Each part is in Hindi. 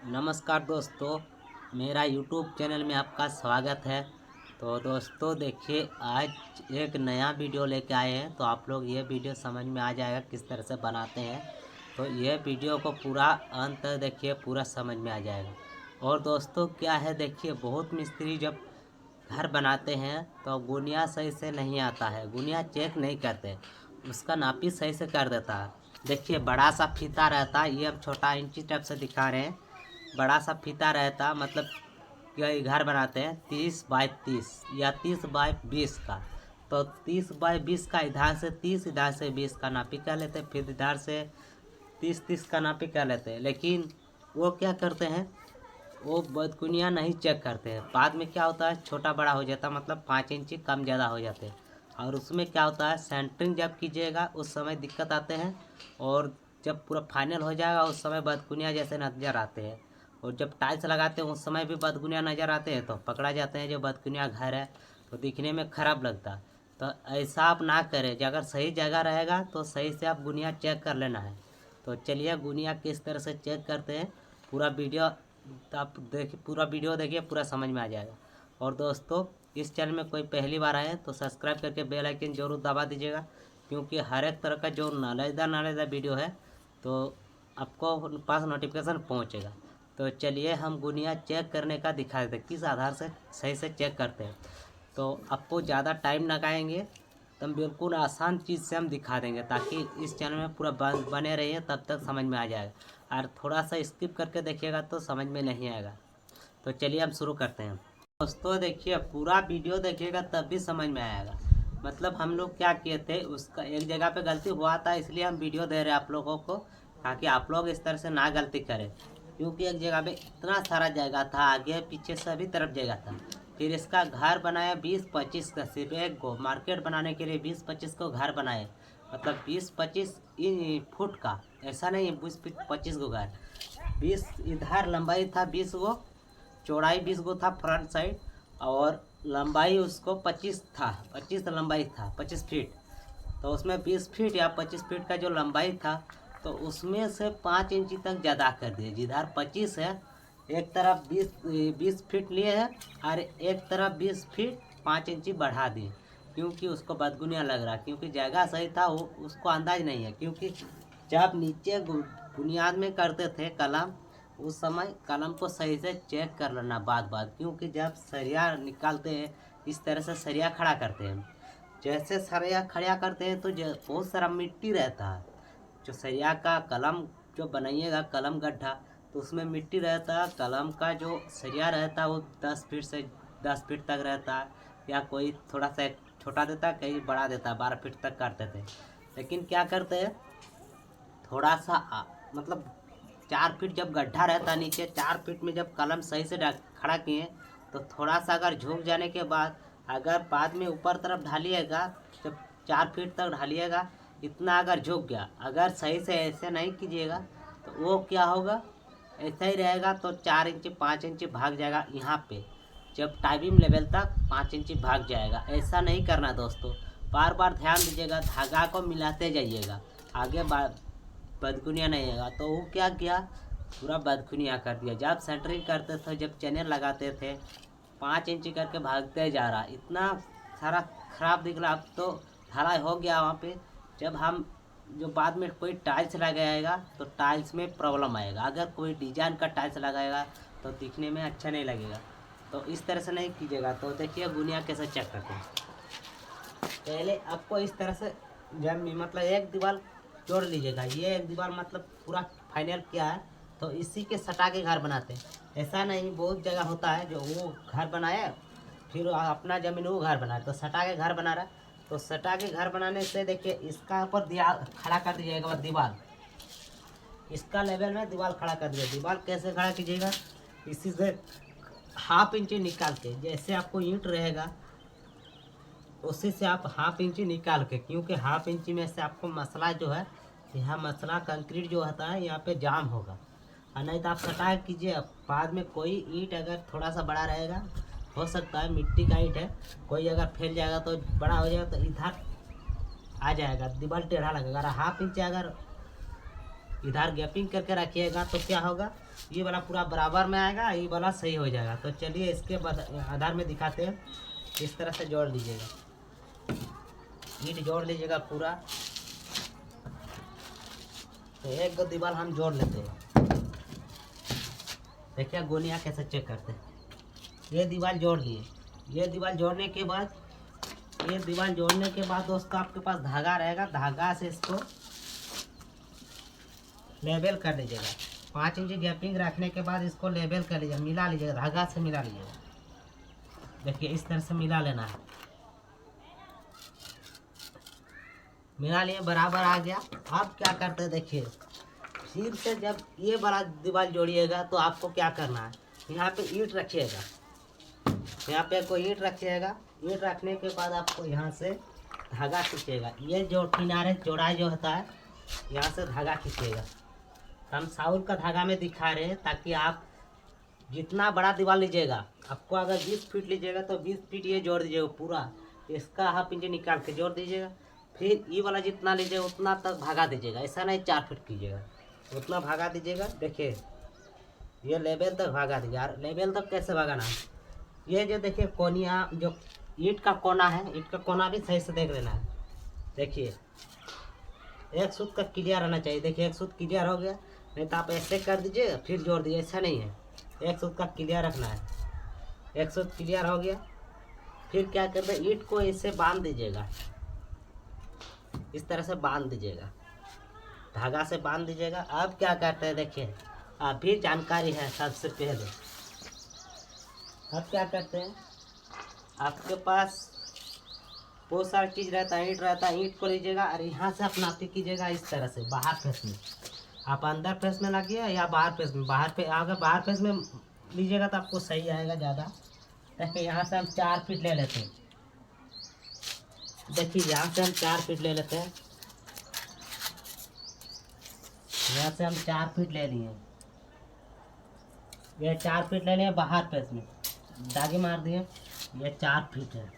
नमस्कार दोस्तों, मेरा यूट्यूब चैनल में आपका स्वागत है। तो दोस्तों देखिए, आज एक नया वीडियो लेके आए हैं। तो आप लोग ये वीडियो समझ में आ जाएगा किस तरह से बनाते हैं। तो ये वीडियो को पूरा अंत तक देखिए, पूरा समझ में आ जाएगा। और दोस्तों क्या है, देखिए बहुत मिस्त्री जब घर बनाते हैं तो गुनिया सही से नहीं आता है, गुनिया चेक नहीं करते, उसका नापी सही से कर देता है। देखिए बड़ा सा फीता रहता है, ये हम छोटा इंची टाइप से दिखा रहे हैं। बड़ा सा फीता रहता, मतलब ये घर बनाते हैं 30 बाई 30 या 30 बाई 20 का। तो 30 बाई 20 का इधर से 30, इधर से 20 का नापी कर लेते हैं, फिर इधर से 30 का नापी कर लेते हैं। लेकिन वो क्या करते हैं, वो बदकुनिया नहीं चेक करते हैं। बाद में क्या होता है, छोटा बड़ा हो जाता है, मतलब 5 इंची कम ज़्यादा हो जाते हैं। और उसमें क्या होता है, सेंटरिंग जब कीजिएगा उस समय दिक्कत आते हैं, और जब पूरा फाइनल हो जाएगा उस समय बदकुनिया जैसे नज़र आते हैं। और जब टाइल्स लगाते हैं उस समय भी बदकुनिया नज़र आते हैं, तो पकड़ा जाते हैं जो बदकुनिया घर है, तो दिखने में ख़राब लगता। तो ऐसा आप ना करें, अगर सही जगह रहेगा तो सही से आप गुनिया चेक कर लेना है। तो चलिए गुनिया किस तरह से चेक करते हैं, पूरा वीडियो तो आप देखिए, पूरा वीडियो देखिए, पूरा समझ में आ जाएगा। और दोस्तों इस चैनल में कोई पहली बार आए तो सब्सक्राइब करके बेल आइकन जरूर दबा दीजिएगा, क्योंकि हर एक तरह का जो नालेदार वीडियो है तो आपको पास नोटिफिकेशन पहुंचेगा। तो चलिए हम गुनिया चेक करने का दिखा देते हैं, किस आधार से सही से चेक करते हैं। तो आपको ज़्यादा टाइम लगाएंगे तो हम बिल्कुल आसान चीज़ से हम दिखा देंगे, ताकि इस चैनल में पूरा बने रहिए, तब तक समझ में आ जाएगा। और थोड़ा सा स्किप करके देखिएगा तो समझ में नहीं आएगा। तो चलिए हम शुरू करते हैं। दोस्तों देखिए, पूरा वीडियो देखिएगा तब भी समझ में आएगा। मतलब हम लोग क्या किए थे, उसका एक जगह पे गलती हुआ था, इसलिए हम वीडियो दे रहे हैं आप लोगों को, ताकि आप लोग इस तरह से ना गलती करें। क्योंकि एक जगह पे इतना सारा जगह था, आगे पीछे सभी तरफ जगह था। फिर इसका घर बनाया 20-25 का, सिर्फ एक को मार्केट बनाने के लिए 20-25 को घर बनाए। मतलब 20-25 फुट का, ऐसा नहीं है 20-25 को घर। 20 इधर लंबाई था 20 गो, चौड़ाई 20 गो था फ्रंट साइड, और लंबाई उसको 25 था, 25 लंबाई था, 25 फीट। तो उसमें 20 फीट या 25 फीट का जो लंबाई था, तो उसमें से 5 इंची तक ज़्यादा कर दिए। जिधर 25 है, एक तरफ 20 फीट लिए हैं, और एक तरफ 20 फीट 5 इंची बढ़ा दिए, क्योंकि उसको बदगुनिया लग रहा, क्योंकि जगह सही था, वो उसको अंदाज नहीं है। क्योंकि जब नीचे बुनियाद में करते थे कलम, उस समय कलम को सही से चेक कर लेना बात बात, क्योंकि जब सरिया निकालते हैं इस तरह से सरिया खड़ा करते हैं, जैसे सरिया खड़ा करते हैं तो बहुत सारा मिट्टी रहता है। जो सरिया का कलम जो बनाइएगा, कलम गड्ढा, तो उसमें मिट्टी रहता है। कलम का जो सरिया रहता है वो 10 फीट से 10 फीट तक रहता है, या कोई थोड़ा सा छोटा देता है, कहीं बड़ा देता है, 12 फीट तक करते थे। लेकिन क्या करते हैं, थोड़ा सा मतलब 4 फीट जब गड्ढा रहता है नीचे, 4 फीट में जब कलम सही से खड़ा किए, तो थोड़ा सा अगर झुक जाने के बाद, अगर बाद में ऊपर तरफ ढालिएगा, जब 4 फीट तक ढालिएगा, इतना अगर झुक गया, अगर सही से ऐसे नहीं कीजिएगा तो वो क्या होगा, ऐसा ही रहेगा, तो 4 इंची 5 इंची भाग जाएगा यहाँ पे। जब टाइमिंग लेवल तक 5 इंची भाग जाएगा। ऐसा नहीं करना दोस्तों, बार बार ध्यान दीजिएगा, धागा को मिलाते जाइएगा, आगे बदकुनिया नहीं आएगा। तो वो क्या किया, पूरा बदकुनिया कर दिया। जब सेंटरिंग करते थे, जब चैनल लगाते थे, 5 इंची करके भागते जा रहा, इतना सारा खराब दिख रहा। अब तो ढलाई हो गया वहाँ पे। जब हम जो बाद में कोई टाइल्स लगाएगा तो टाइल्स में प्रॉब्लम आएगा, अगर कोई डिजाइन का टाइल्स लगाएगा तो दिखने में अच्छा नहीं लगेगा। तो इस तरह से नहीं कीजिएगा। तो देखिए गुनिया कैसे चेक करते हैं। पहले आपको इस तरह से, जब मतलब एक दीवार जोड़ लीजिएगा, ये एक दीवार मतलब पूरा फाइनल किया है, तो इसी के सटा के घर बनाते हैं। ऐसा नहीं, बहुत जगह होता है जो वो घर बनाया फिर अपना ज़मीन वो घर बनाया, तो सटा के घर बना रहा है। तो सटा के घर बनाने से देखिए, इसका ऊपर दीवार खड़ा कर दीजिएगा, दीवार इसका लेवल में दीवार खड़ा कर दीजिए। दीवार कैसे खड़ा कीजिएगा, इसी से 1/2 इंची निकाल के, जैसे आपको ईंट रहेगा उसी से आप 1/2 इंची निकाल के, क्योंकि 1/2 इंची में से आपको मसला जो है, यहाँ मसला कंक्रीट जो होता है यहाँ पे जाम होगा। और नहीं तो आप सटा कीजिए, बाद में कोई ईंट अगर थोड़ा सा बड़ा रहेगा, हो सकता है मिट्टी का ईंट है, कोई अगर फैल जाएगा तो बड़ा हो जाएगा, तो इधर आ जाएगा, दीवार टेढ़ा लगेगा। और 1/2 इंच अगर इधर गैपिंग करके रखिएगा तो क्या होगा, ये वाला पूरा बराबर में आएगा, ये वाला सही हो जाएगा। तो चलिए इसके आधार में दिखाते हैं। इस तरह से जोड़ लीजिएगा, ईंट जोड़ लीजिएगा पूरा। तो एक दो दीवार हम जोड़ लेते हैं। देखिए गोनिया कैसे चेक करते हैं। ये दीवार जोड़ लिए। ये दीवार जोड़ने के बाद दोस्तों आपके पास धागा रहेगा, धागा से इसको लेवल कर लीजिएगा। 5 इंच गैपिंग रखने के बाद इसको लेवल कर लीजिएगा, मिला लीजिएगा, धागा से मिला लीजिएगा। देखिए इस तरह से मिला लेना है। मिला लिए, बराबर आ गया। आप क्या करते हैं देखिए, फिर से जब ये बड़ा दीवार जोड़िएगा तो आपको क्या करना है, यहाँ पे ईंट रखिएगा, यहाँ पे कोई ईंट रखिएगा। ईंट रखने के बाद आपको यहाँ से धागा खींचेगा। ये जो किनारे चौड़ाई जो होता है, यहाँ से धागा खींचेगा। हम साउल का धागा में दिखा रहे हैं ताकि आप जितना बड़ा दीवार लीजिएगा, आपको अगर 20 फीट लीजिएगा तो 20 फीट ये जोड़ दीजिएगा पूरा, इसका हाफ इंच निकाल के जोड़ दीजिएगा। फिर ये वाला जितना लीजिएगा उतना तक भागा दीजिएगा, ऐसा नहीं 4 फीट कीजिएगा, उतना भागा दीजिएगा। देखिए ये लेवल तक भागा दीजिए। लेवल तक कैसे भागाना है, ये जो देखिए कोनिया, जो ईंट का कोना है, ईंट का कोना भी सही से देख लेना है। देखिए एक सूत का क्लियर रहना चाहिए। देखिए एक सूत क्लियर हो गया, नहीं तो आप ऐसे कर दीजिए फिर जोड़ दीजिए, ऐसा नहीं है। एक सूत का क्लियर रखना है। एक सूत क्लियर हो गया, फिर क्या करते हैं, ईंट को ऐसे बांध दीजिएगा, इस तरह से बांध दीजिएगा, धागा से बांध दीजिएगा। अब क्या करते हैं देखिए, अभी जानकारी है सबसे पहले। अब क्या करते हैं, आपके पास बहुत सारी चीज़ रहता है, ईंट रहता है, ईंट को लीजिएगा और यहाँ से आप नापी कीजिएगा इस तरह से बाहर फेस में। आप अंदर फेस में लगिए या बाहर फेस में, अगर बाहर फेस में लीजिएगा तो आपको सही आएगा ज़्यादा। देखिए यहाँ से हम 4 फीट ले लेते हैं। देखिए यहाँ से हम 4 फीट ले लेते हैं, यहाँ से हम 4 फीट ले लिए। ये 4 फीट ले लिए बाहर फेस में, दागे मार दिए, ये 4 फीट है।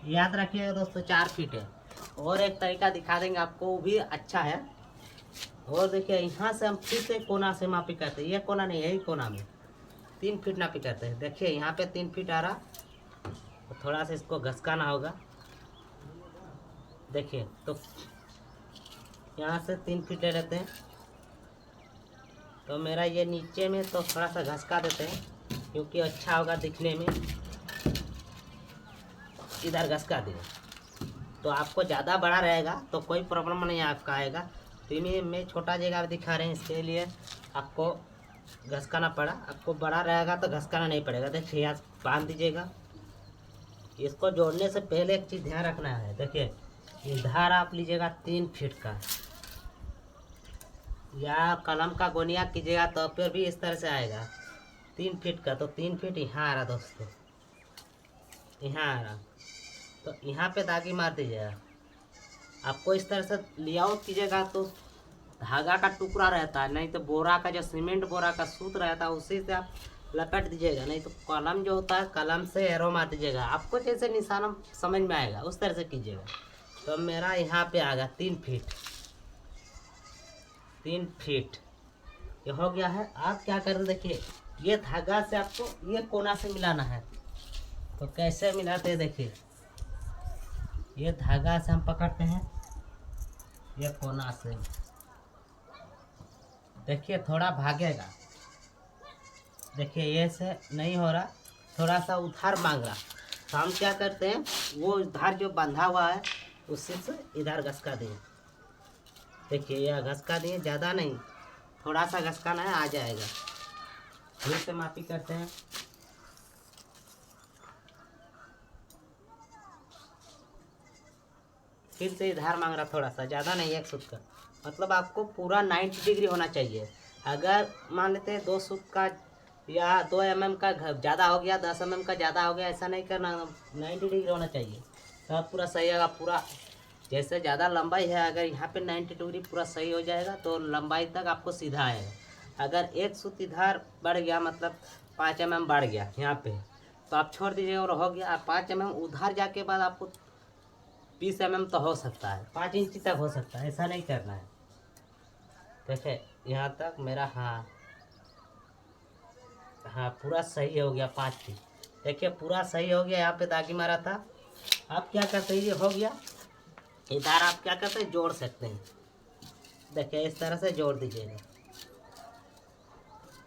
याद रखिएगा दोस्तों 4 फीट है। और एक तरीका दिखा देंगे आपको, वो भी अच्छा है। और देखिए यहाँ से हम फिर से कोना से मापी करते हैं, ये कोना नहीं, यही कोना में 3 फीट नापी करते हैं। देखिए यहाँ पे 3 फीट आ रहा, तो थोड़ा सा इसको घसकाना होगा। देखिए तो यहाँ से 3 फीट ले लेते हैं। तो मेरा ये नीचे में तो थोड़ा सा घसका देते हैं क्योंकि अच्छा होगा दिखने में। इधर घसका दिए तो आपको ज़्यादा बड़ा रहेगा तो कोई प्रॉब्लम नहीं आपका आएगा। तो मैं छोटा जगह दिखा रहे हैं, इसके लिए आपको घसकाना पड़ा। आपको बड़ा रहेगा तो घसकाना नहीं पड़ेगा। देखिए यहाँ बांध दीजिएगा। इसको जोड़ने से पहले एक चीज़ ध्यान रखना है। देखिए इधर आप लीजिएगा 3 फीट का, या कलम का गोनिया कीजिएगा तो फिर भी इस तरह से आएगा 3 फीट का। तो 3 फीट यहाँ आ रहा दोस्तों, यहाँ आ रहा, तो यहाँ पे दागी मार दीजिएगा। आपको इस तरह से लेआउट कीजिएगा तो धागा का टुकड़ा रहता है, नहीं तो बोरा का जो सीमेंट बोरा का सूत रहता है उसी से आप लपेट दीजिएगा, नहीं तो कलम जो होता है कलम से एरो मार दीजिएगा। आपको जैसे निशाना समझ में आएगा उस तरह से कीजिएगा। तो मेरा यहाँ पे आ गया 3 फीट, 3 फीट ये हो गया है। आप क्या करें, देखिए ये धागा से आपको ये कोना से मिलाना है। तो कैसे मिलाते हैं, देखिए ये धागा से हम पकड़ते हैं ये कोना से। देखिए थोड़ा भागेगा, देखिए ये से नहीं हो रहा, थोड़ा सा उधार मांग रहा। तो हम क्या करते हैं, वो उधार जो बंधा हुआ है उससे से इधर घसका दिए। देखिए यह घसका दिए, ज़्यादा नहीं, थोड़ा सा घसकाना है, आ जाएगा। फिर से मापी करते हैं। फिर से इधर मांग रहा, थोड़ा सा, ज़्यादा नहीं, 1 सूत का। मतलब आपको पूरा 90 डिग्री होना चाहिए। अगर मान लेते हैं 2 सूत का या 2 mm का ज़्यादा हो गया, 10 mm का ज़्यादा हो गया, ऐसा नहीं करना, 90 डिग्री होना चाहिए तब पूरा सही होगा। पूरा जैसे ज़्यादा लंबाई है, अगर यहाँ पे 90 डिग्री पूरा सही हो जाएगा तो लंबाई तक आपको सीधा आएगा। अगर 1 सूत इधर बढ़ गया, मतलब 5 mm बढ़ गया यहाँ पे, तो आप छोड़ दीजिएगा और हो गया। 5 mm उधर जाके बाद आपको 20 mm तो हो सकता है, 5 इंची तक हो सकता है, ऐसा नहीं करना है। देखिए यहाँ तक मेरा, हाँ हाँ पूरा सही हो गया 5 फीट। देखिए पूरा सही हो गया, यहाँ पे दागी मारा था। आप क्या करते हैं, ये हो गया, इधर आप क्या करते हैं, जोड़ सकते हैं। देखिए इस तरह से जोड़ दीजिएगा,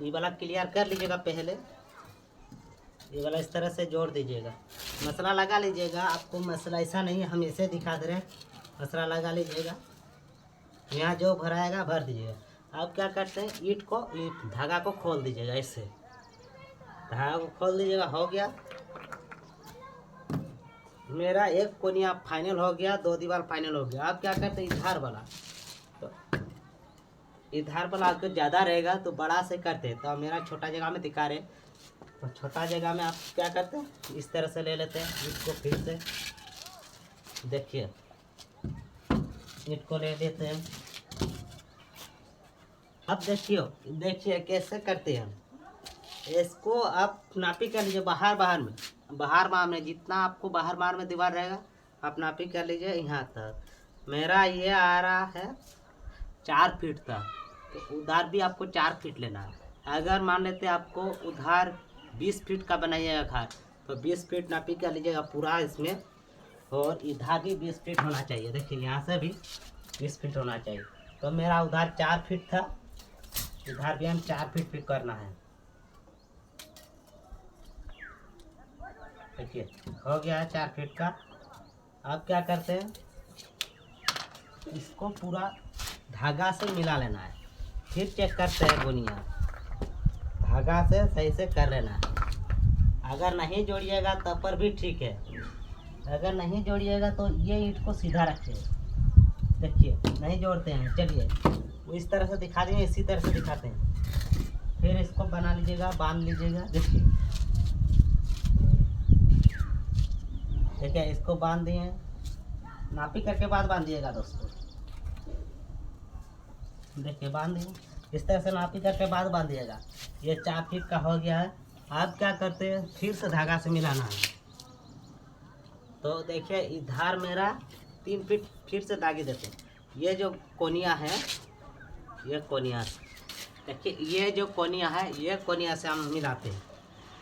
ये वाला क्लियर कर लीजिएगा पहले, ये वाला इस तरह से जोड़ दीजिएगा, मसला लगा लीजिएगा। आपको मसला ऐसा नहीं है, हम इसे दिखा दे रहे हैं, मसला लगा लीजिएगा। यहाँ जो भराएगा भर दीजिएगा। आप क्या करते हैं, ईंट को, धागा को खोल दीजिएगा, ऐसे धागा को खोल दीजिएगा। हो गया मेरा एक कोनिया फाइनल हो गया, 2 दीवार फाइनल हो गया। आप क्या करते हैं, इधर वाला, तो इधर वाला आपको ज़्यादा रहेगा तो बड़ा से करते हैं। तो मेरा छोटा जगह में दिखा रहे, तो छोटा जगह में आप क्या करते हैं, इस तरह से ले लेते हैं इसको। फिर से देखिए ईंट को ले लेते हैं। अब देखिए कैसे करते हैं। इसको आप नापी कर लीजिए, बाहर में जितना आपको बाहर में दीवार रहेगा आप नापी कर लीजिए। यहाँ तक मेरा ये आ रहा है 4 फीट तक, तो उधर भी आपको 4 फीट लेना है। अगर मान लेते आपको उधर 20 फीट का बनाइएगा घर, तो 20 फीट नापी कर लीजिएगा पूरा इसमें, और इधर भी 20 फीट होना चाहिए। देखिए यहाँ से भी 20 फीट होना चाहिए। तो मेरा उधर 4 फीट था, इधर भी हम 4 फीट करना है। देखिए हो गया है 4 फीट का। अब क्या करते हैं, इसको पूरा धागा से मिला लेना है। फिर चेक करते हैं बुनिया, धागा से सही से कर लेना है। अगर नहीं जोड़िएगा तब पर भी ठीक है, अगर नहीं जोड़िएगा तो ये ईंट को सीधा रखिए। देखिए नहीं जोड़ते हैं, चलिए वो इस तरह से दिखा देंगे, इसी तरह से दिखाते हैं। फिर इसको बना लीजिएगा, बांध लीजिएगा। देखिए इसको बांध दिए, नापी करके बाद बांधिएगा दोस्तों। देखिए बांध दिए, इस तरह से नापी करके बाद बांधिएगा। ये 4 फीट का हो गया है। आप क्या करते हैं, फिर से धागा से मिलाना है। तो देखिए इधर मेरा 3 फीट फिर से दागी देते हैं। ये जो कोनिया है, ये कोनिया, देखिए ये जो कोनिया है, ये कोनिया से हम मिलाते हैं।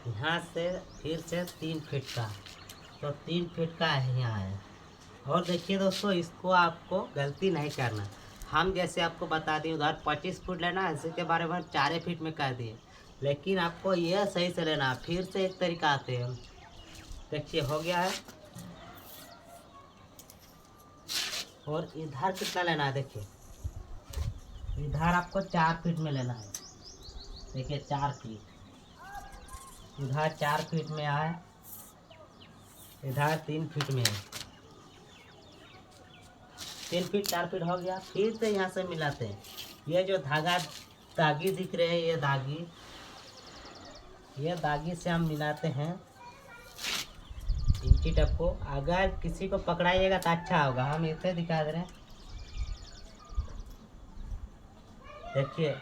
यहाँ से फिर से 3 फीट का, तो 3 फीट का यहाँ है। और देखिए दोस्तों, इसको आपको गलती नहीं करना। हम जैसे आपको बता दें उधर 25 फुट लेना है, इसी के बारे में 4 फीट में कर दिए, लेकिन आपको यह सही से लेना है। फिर से एक तरीका आते हैं, देखिए हो गया है। और इधर कितना लेना है, देखिए इधर आपको 4 फीट में लेना है। देखिए 4 फीट, इधर 4 फीट में आए, इधर 3 फीट में है। 3 फीट 4 फीट हो गया। फिर से यहाँ से मिलाते हैं। ये जो दागी दिख रहे हैं, ये दागी से हम मिलाते हैं इंची टेप को। अगर किसी को पकड़ाइएगा तो अच्छा होगा, हम इसे दिखा दे रहे हैं। देखिए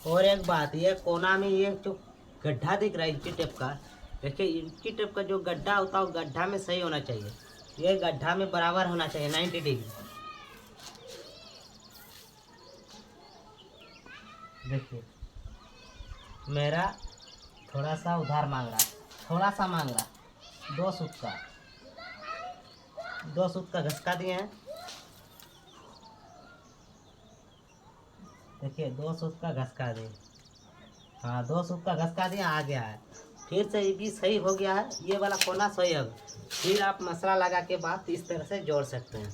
और एक बात, ये कोना में ये जो गड्ढा दिख रहा है इंची टेप का, देखिए इंची टेप का जो गड्ढा होता है वो गड्ढा में सही होना चाहिए। ये गड्ढा में बराबर होना चाहिए 90 डिग्री। देखिए मेरा थोड़ा सा उधार मांग रहा, थोड़ा सा मांग रहा, 2 सूत का घसका दिए हैं। देखिए 2 सूत का घसका दिए, हाँ 2 सूत का घसका दिया, आ गया है। फिर से ये भी सही हो गया है, ये वाला कोना सही है। फिर आप मसला लगा के बाद इस तरह से जोड़ सकते हैं।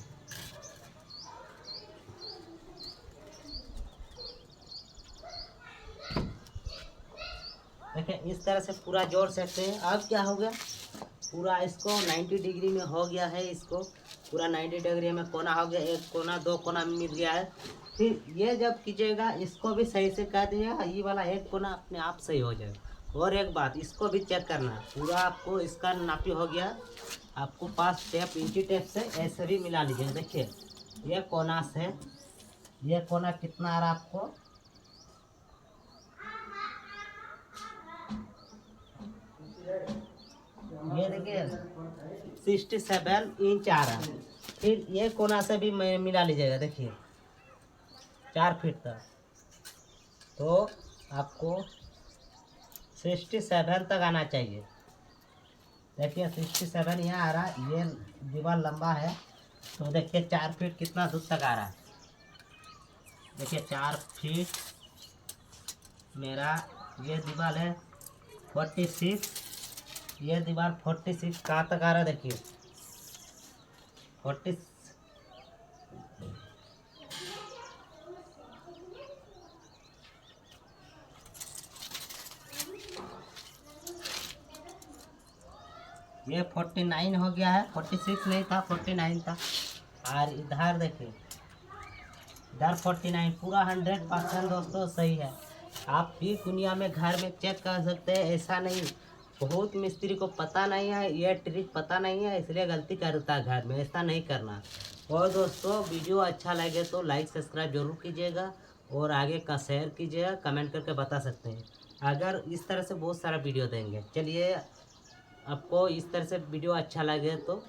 देखिए इस तरह से पूरा जोड़ सकते हैं। अब क्या हो गया, पूरा इसको 90 डिग्री में हो गया है। इसको पूरा 90 डिग्री में कोना हो गया, एक कोना 2 कोना में मिल गया है। फिर ये जब कीजिएगा इसको भी सही से कर दीजिएगा, ये वाला एक कोना अपने आप सही हो जाएगा। और एक बात, इसको भी चेक करना है, पूरा आपको इसका नापी हो गया। आपको पास टेप, इंची टेप से ऐसे भी मिला लीजिएगा। देखिए ये कोना से ये कोना कितना आ रहा आपको, ये देखिए 67 इंच आ रहा है। फिर ये कोना से भी मिला लीजिएगा। देखिए 4 फीट तक, तो आपको 67 तक आना चाहिए। देखिए 67 यहाँ आ रहा है, ये दीवार लंबा है, तो देखिए 4 फीट कितना दूर तक आ रहा है। देखिए 4 फीट मेरा ये दीवार है 46, ये दीवार 46 कहाँ तक आ रहा है देखिए 40। ये 49 हो गया है, 46 नहीं था 49 था। और इधर देखिए इधर 49, पूरा 100% दोस्तों सही है। आप भी दुनिया में घर में चेक कर सकते हैं, ऐसा नहीं बहुत मिस्त्री को पता नहीं है, ये ट्रिक पता नहीं है इसलिए गलती करता है घर में, ऐसा नहीं करना। और दोस्तों वीडियो अच्छा लगे तो लाइक सब्सक्राइब जरूर कीजिएगा और आगे का शेयर कीजिएगा, कमेंट करके बता सकते हैं। अगर इस तरह से बहुत सारा वीडियो देंगे। चलिए आपको इस तरह से वीडियो अच्छा लगे तो